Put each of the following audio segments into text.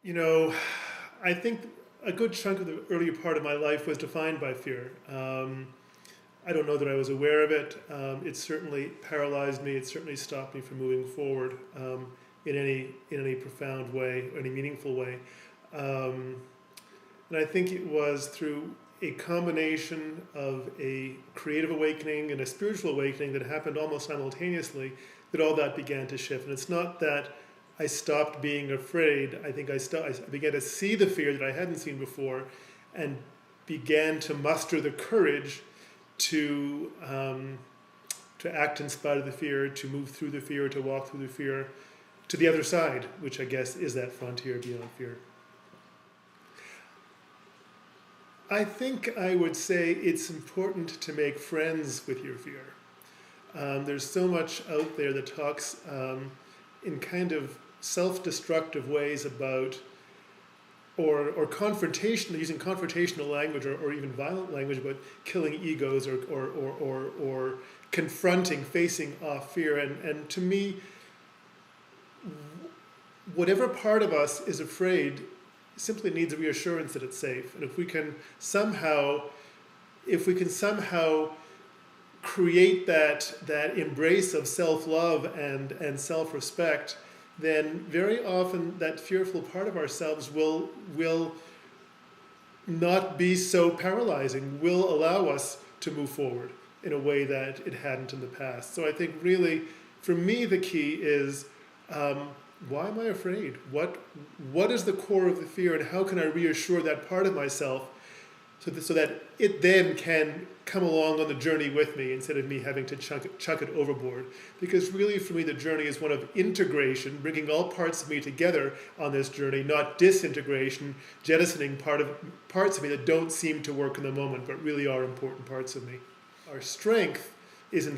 You know, I think a good chunk of the earlier part of my life was defined by fear. I don't know that I was aware of it. It certainly paralyzed me. It certainly stopped me from moving forward in any profound way, any meaningful way. Um, and I think it was through a combination of a creative awakening and a spiritual awakening that happened almost simultaneously that all that began to shift. And it's not that I stopped being afraid. I think I began to see the fear that I hadn't seen before and began to muster the courage to, to act in spite of the fear, to move through the fear, to walk through the fear to the other side, which I guess is that frontier beyond fear. I think I would say it's important to make friends with your fear. There's so much out there that talks in kind of self-destructive ways about, or confrontation, using confrontational language or even violent language about killing egos or confronting, facing off fear. And to me, whatever part of us is afraid simply needs a reassurance that it's safe. And if we can somehow create that embrace of self-love and self-respect, then very often that fearful part of ourselves will not be so paralyzing, will allow us to move forward in a way that it hadn't in the past. So I think really, for me, the key is, why am I afraid? What is the core of the fear, and how can I reassure that part of myself so that it then can come along on the journey with me instead of me having to chuck it overboard? Because really, for me, the journey is one of integration, bringing all parts of me together on this journey, not disintegration, jettisoning parts of me that don't seem to work in the moment, but really are important parts of me. Our strength is in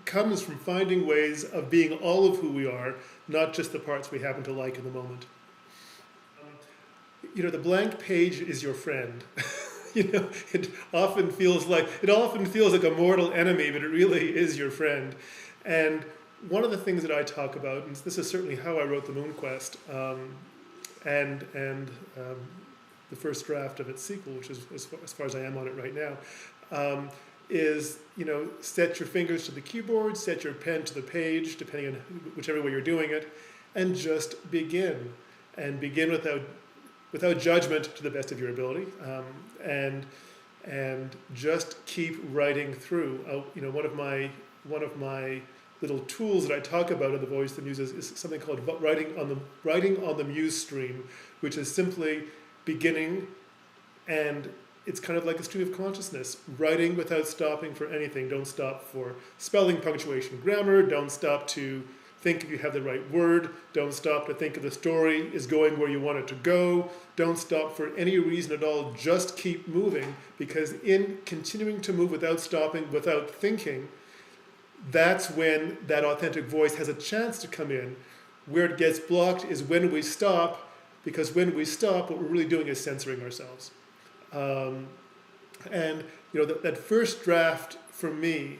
comes from finding ways of being all of who we are, not just the parts we happen to like in the moment. The blank page is your friend. It often feels like a mortal enemy, but it really is your friend. And one of the things that I talk about, and this is certainly how I wrote the Moon Quest, and the first draft of its sequel, which is as far as I am on it right now, is set your fingers to the keyboard, set your pen to the page, depending on whichever way you're doing it, and just begin. And begin without judgment to the best of your ability, and just keep writing through. One of my little tools that I talk about in the Voice of the Muse is something called writing on the Muse stream, which is simply beginning, and it's kind of like a stream of consciousness, writing without stopping for anything. Don't stop for spelling, punctuation, grammar. Don't stop to think if you have the right word. Don't stop to think if the story is going where you want it to go. Don't stop for any reason at all. Just keep moving, because in continuing to move without stopping, without thinking, that's when that authentic voice has a chance to come in. Where it gets blocked is when we stop, because when we stop, what we're really doing is censoring ourselves. And that first draft for me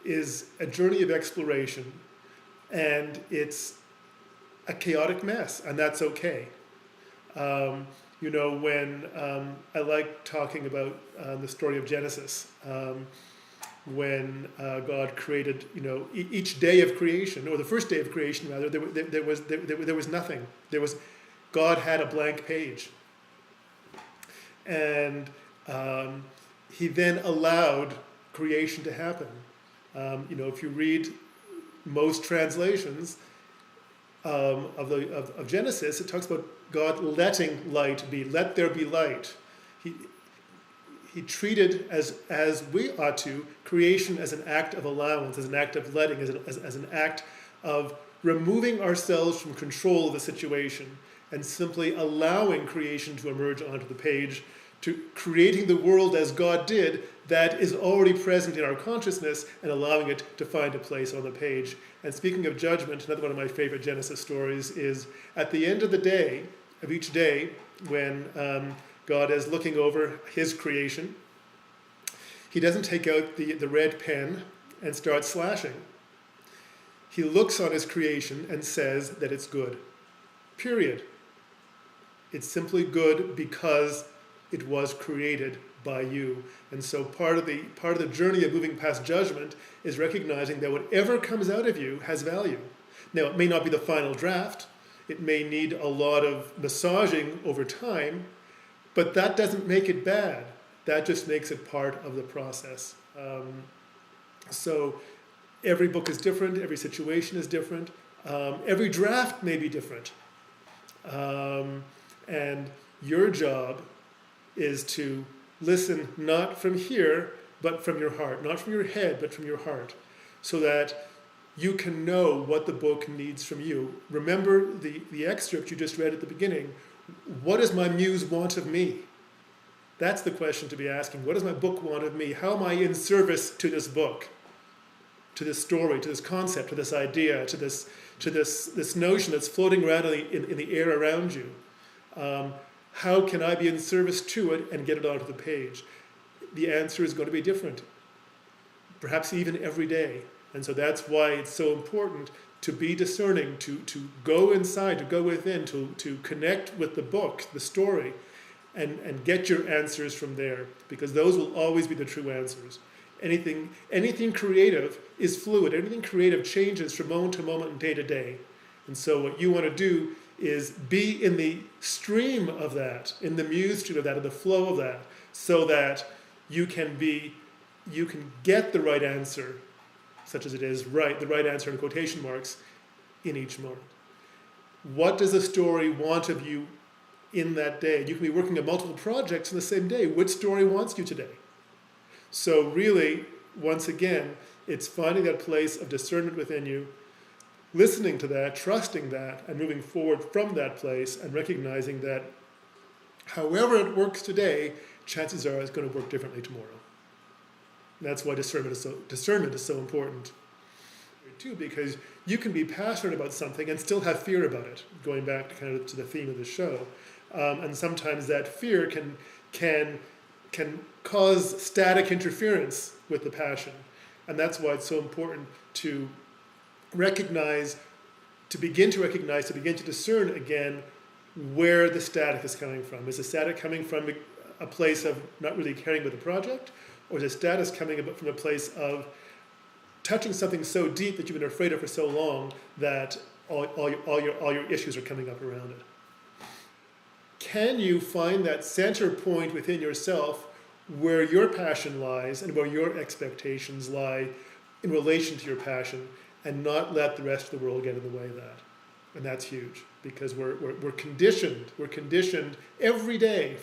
is a journey of exploration, and it's a chaotic mess, and that's okay. When I like talking about the story of Genesis, when God created, each day of creation, or the first day of creation rather, there was nothing. God had a blank page. And he then allowed creation to happen. If you read most translations of Genesis, it talks about God letting light be. Let there be light. He treated, as we ought to, creation as an act of allowance, as an act of letting, as an act of removing ourselves from control of the situation and simply allowing creation to emerge onto the page, to creating the world as God did, that is already present in our consciousness, and allowing it to find a place on the page. And speaking of judgment, another one of my favorite Genesis stories is at the end of the day, of each day, when God is looking over his creation, he doesn't take out the red pen and start slashing. He looks on his creation and says that it's good. Period. It's simply good because it was created by you. And so part of the journey of moving past judgment is recognizing that whatever comes out of you has value. Now, it may not be the final draft. It may need a lot of massaging over time, but that doesn't make it bad. That just makes it part of the process. So every book is different, every situation is different, every draft may be different. And your job is to listen not from here, but from your heart, not from your head, but from your heart, so that you can know what the book needs from you. Remember the excerpt you just read at the beginning. What does my muse want of me? That's the question to be asking. What does my book want of me? How am I in service to this book, to this story, to this concept, to this idea, to this notion that's floating around in the air around you? How can I be in service to it and get it onto the page? The answer is going to be different, perhaps even every day. And so that's why it's so important to be discerning, to go inside, to go within, to connect with the book, the story, and get your answers from there, because those will always be the true answers. Anything creative is fluid. Anything creative changes from moment to moment and day to day. And so what you want to do is be in the stream of that, in the muse stream of that, in the flow of that, so that you can get the right answer, such as it is, the right answer in quotation marks, in each moment. What does the story want of you in that day? You can be working on multiple projects in the same day. Which story wants you today? So really, once again, it's finding that place of discernment within you, listening to that, trusting that, and moving forward from that place, and recognizing that however it works today, chances are it's going to work differently tomorrow. That's why discernment is so important too, because you can be passionate about something and still have fear about it, going back kind of to the theme of the show. And sometimes that fear can cause static interference with the passion. And that's why it's so important to recognize, to begin to discern again where the static is coming from. Is the static coming from a place of not really caring about the project? Or is the status coming from a place of touching something so deep that you've been afraid of for so long that all your issues are coming up around it? Can you find that center point within yourself where your passion lies and where your expectations lie in relation to your passion, and not let the rest of the world get in the way of that? And that's huge, because we're conditioned every day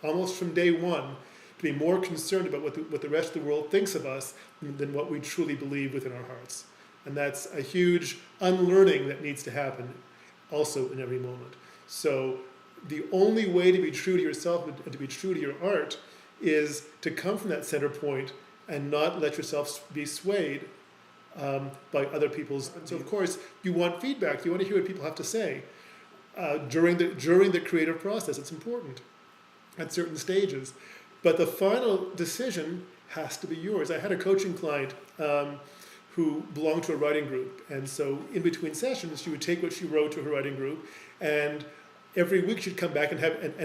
almost from day one to be more concerned about what the rest of the world thinks of us than what we truly believe within our hearts. And that's a huge unlearning that needs to happen also in every moment. So the only way to be true to yourself and to be true to your art is to come from that center point and not let yourself be swayed by other people's. And so of course you want feedback, you want to hear what people have to say during the creative process. It's important at certain stages. But the final decision has to be yours. I had a coaching client who belonged to a writing group. And so in between sessions, she would take what she wrote to her writing group, and every week she'd come back and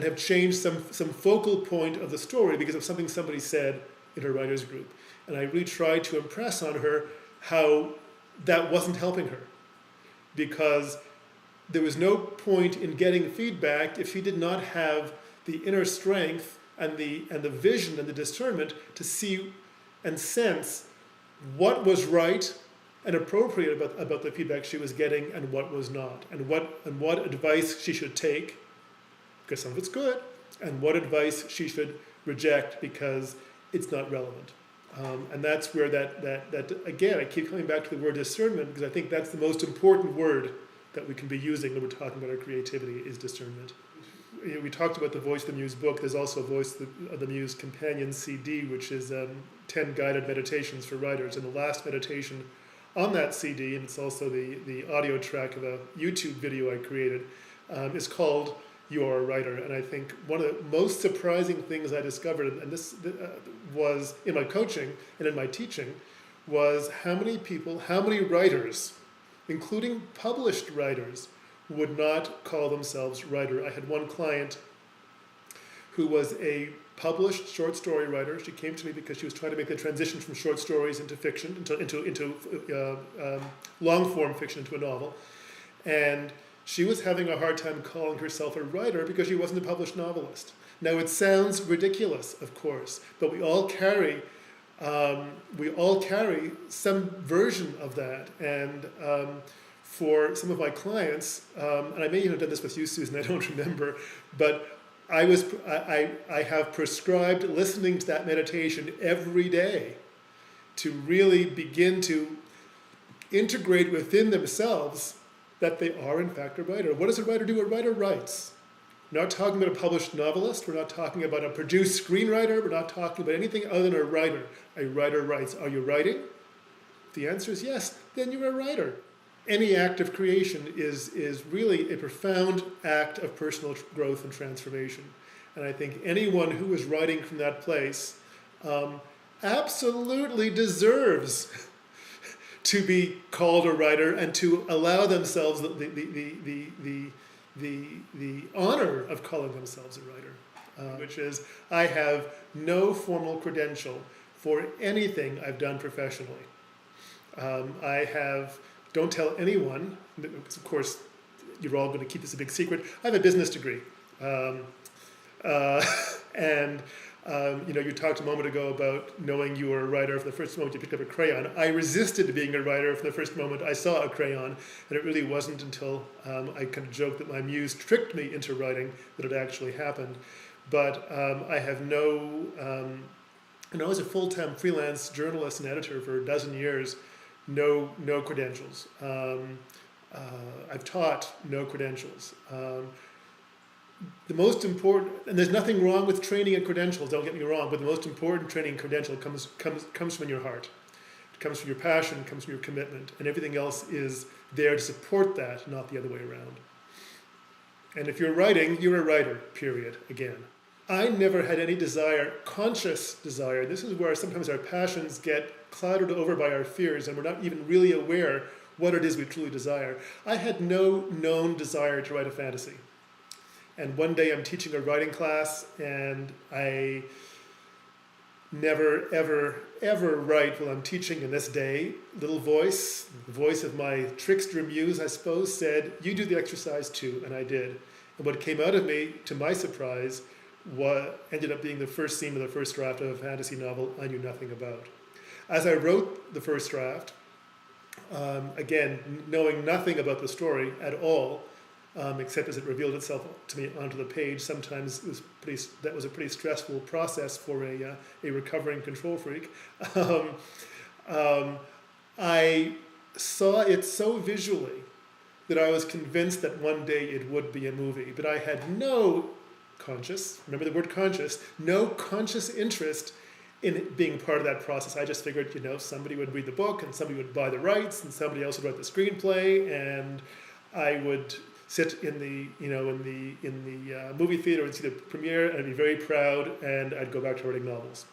have changed some focal point of the story because of something somebody said in her writer's group. And I really tried to impress on her how that wasn't helping her, because there was no point in getting feedback if she did not have the inner strength and the vision and the discernment to see and sense what was right and appropriate about the feedback she was getting and what was not, and what advice she should take, because some of it's good, and what advice she should reject because it's not relevant. And that's where that again, I keep coming back to the word discernment, because I think that's the most important word that we can be using when we're talking about our creativity, is discernment. We talked about the Voice of the Muse book. There's also a Voice of the Muse companion CD, which is 10 guided meditations for writers. And the last meditation on that CD, and it's also the audio track of a YouTube video I created, is called You Are a Writer. And I think one of the most surprising things I discovered, and this was in my coaching and in my teaching, was how many writers, including published writers, would not call themselves writer. I had one client who was a published short story writer. She came to me because she was trying to make the transition from short stories into fiction, into long form fiction, into a novel. And she was having a hard time calling herself a writer because she wasn't a published novelist. Now it sounds ridiculous, of course, but we all carry some version of that. And for some of my clients, and I may even have done this with you, Susan, I don't remember, but I have prescribed listening to that meditation every day to really begin to integrate within themselves that they are in fact a writer. What does a writer do? A writer writes. We're not talking about a published novelist, we're not talking about a produced screenwriter, we're not talking about anything other than a writer. A writer writes. Are you writing? If the answer is yes, then you're a writer. Any act of creation is really a profound act of personal growth and transformation. And I think anyone who is writing from that place absolutely deserves to be called a writer and to allow themselves the honor of calling themselves a writer, which is, I have no formal credential for anything I've done professionally. Don't tell anyone, because of course you're all going to keep this a big secret, I have a business degree. You talked a moment ago about knowing you were a writer from the first moment you picked up a crayon. I resisted being a writer from the first moment I saw a crayon, and it really wasn't until I kind of joked that my muse tricked me into writing that it actually happened. But I have I was a full-time freelance journalist and editor for a dozen years, no credentials. I've taught, no credentials. The most important, and there's nothing wrong with training and credentials, don't get me wrong, but the most important training and credential comes from your heart. It comes from your passion, it comes from your commitment, and everything else is there to support that, not the other way around. And if you're writing, you're a writer, period, again. I never had any desire, conscious desire. This is where sometimes our passions get clouded over by our fears and we're not even really aware what it is we truly desire. I had no known desire to write a fantasy. And one day I'm teaching a writing class and I never, ever, ever write while I'm teaching. And this day, little voice, the voice of my trickster muse, I suppose, said, you do the exercise too, and I did. And what came out of me, to my surprise, what ended up being the first scene of the first draft of a fantasy novel I knew nothing about. As I wrote the first draft, again, knowing nothing about the story at all, except as it revealed itself to me onto the page, sometimes that was a pretty stressful process for a recovering control freak. I saw it so visually that I was convinced that one day it would be a movie, but I had no conscious, remember the word conscious, no conscious interest in it being part of that process. I just figured, somebody would read the book and somebody would buy the rights and somebody else would write the screenplay and I would sit in the movie theater and see the premiere and I'd be very proud and I'd go back to writing novels.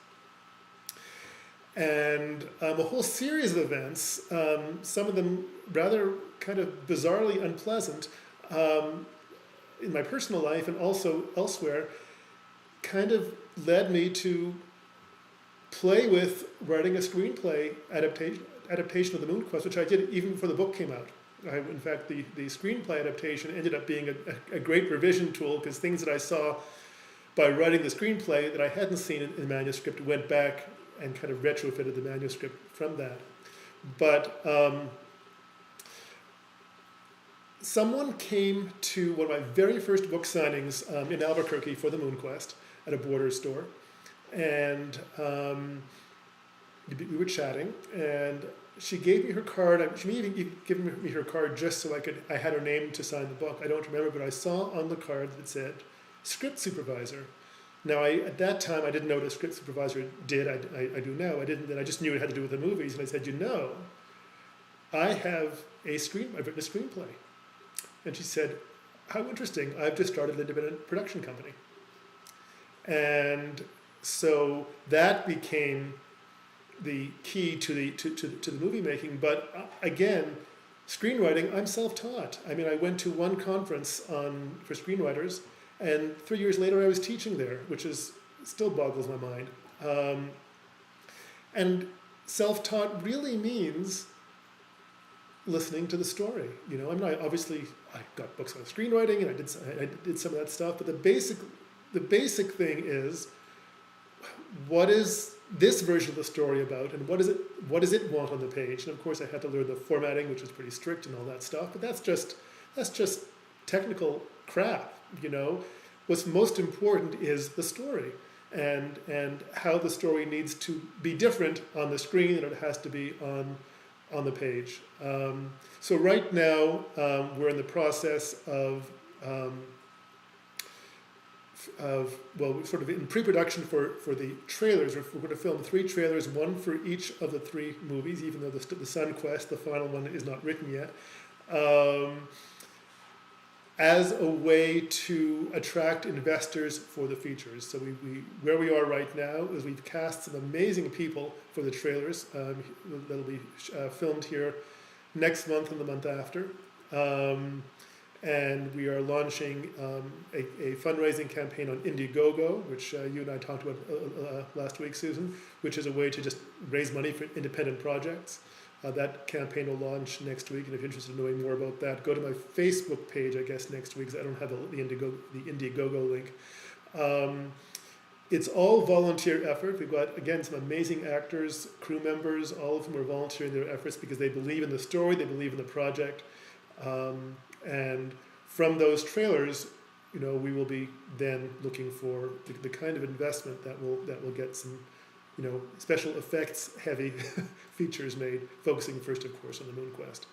And a whole series of events, some of them rather kind of bizarrely unpleasant, in my personal life and also elsewhere, kind of led me to play with writing a screenplay adaptation of The Moon Quest, which I did even before the book came out. In fact, the screenplay adaptation ended up being a great revision tool because things that I saw by writing the screenplay that I hadn't seen in the manuscript went back and kind of retrofitted the manuscript from that. But someone came to one of my very first book signings in Albuquerque for The Moon Quest at a Borders store. And we were chatting, and she gave me her card. She may even given me her card just so I had her name to sign the book. I don't remember, but I saw on the card that said script supervisor. Now, at that time, I didn't know what a script supervisor did. I do now. I didn't. And I just knew it had to do with the movies. And I said, I've written a screenplay. And she said, how interesting. I've just started an independent production company. And so that became the key to the movie making. But again, Screenwriting, I'm self-taught. I mean, I went to one conference for screenwriters, and 3 years later I was teaching there, which is still boggles my mind. And self-taught really means listening to the story. You know, I got books on screenwriting and I did some of that stuff, but the basic thing is, what is this version of the story about, and what does it want on the page? And of course I had to learn the formatting, which is pretty strict and all that stuff, but that's just technical crap, you know. What's most important is the story, and how the story needs to be different on the screen than it has to be on the page. So right now we're in the process of sort of in pre-production for the trailers. We're going to film 3 trailers, one for each of the 3 movies, even though the Sun Quest, the final one, is not written yet, as a way to attract investors for the features. So where we are right now is we've cast some amazing people for the trailers that'll be filmed here next month and the month after. And we are launching a fundraising campaign on Indiegogo, which you and I talked about last week, Susan, which is a way to just raise money for independent projects. That campaign will launch next week, and if you're interested in knowing more about that, go to my Facebook page, I guess, next week, because I don't have the Indiegogo link. It's all volunteer effort. We've got, again, some amazing actors, crew members, all of them are volunteering their efforts because they believe in the story, they believe in the project. And from those trailers, you know, we will be then looking for the kind of investment that will get some, you know, special effects heavy features made, focusing first, of course, on the Moon Quest.